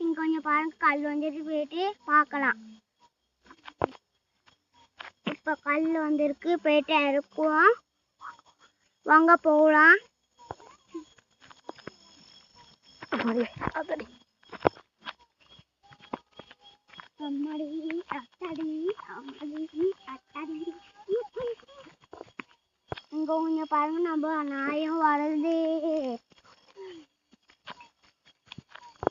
இங்க கொஞ்சம் பாருங்க, கல் வந்துட்டு போயிட்டு பார்க்கலாம். இப்ப கல் வந்திருக்கு, போயிட்டு இறக்குவோம். வாங்க போகலாம். இங்க கொஞ்சம் பாருங்க, நம்ம நாயம் வருது.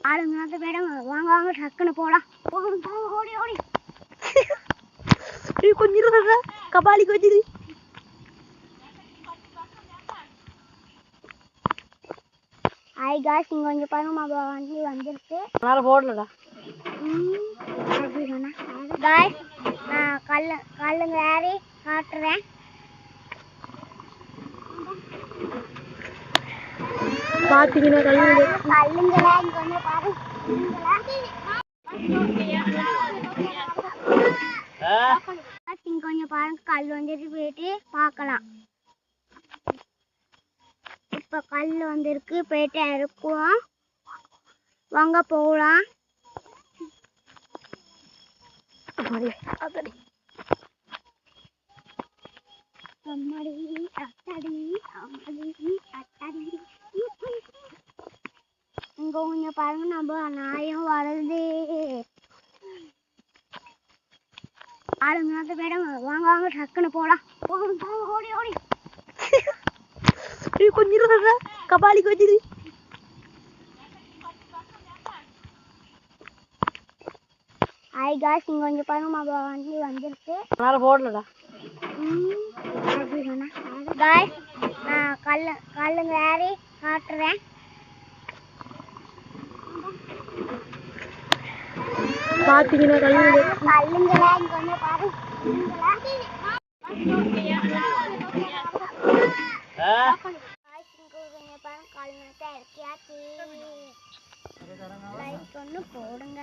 ஆளுங்க மேடம், வாங்க வாங்க டக்குன்னு போலாம். ஓடி ஓடி கொஞ்சம் கபாலி கொஞ்சம். ஹாய் காய்ஸ், இங்க கொஞ்சம் பாருங்க, வண்டி வந்துருக்கு. அதனால போடலடா காய்ஸ், நான் கல்லுங்க ஏறி காட்டுறேன். பாத்தீங்கன்னா கல்லுங்களா இங்க கொஞ்சம் பாருங்க. இங்க கொஞ்சம் பாருங்க, கல் வந்துட்டு போயிட்டு பார்க்கலாம். இப்ப கல் வந்திருக்கு, போயிட்டு இறக்குவோம். வாங்க போகலாம். இங்க கொஞ்சம் பாருங்க, நம்ம நாயம் வருது. ஆளுங்க மேடம், வாங்க வாங்க டக்குன்னு போலாம். ஓடி ஓடி கொஞ்சம் கபாலி கொஞ்சம். ஹாய் காய்ஸ், இங்க கொஞ்சம் பாருங்க, வண்டி வந்துருக்கு. அதனால போடலடா காய்ஸ், நான் கல்லுங்க ஏறி காட்டுறேன். பாத்தீங்கன்னா கல்லுங்களா இங்க கொஞ்சம் பாருங்க. கல் இறக்கியாச்சு. லைக் ஒன்று போடுங்க.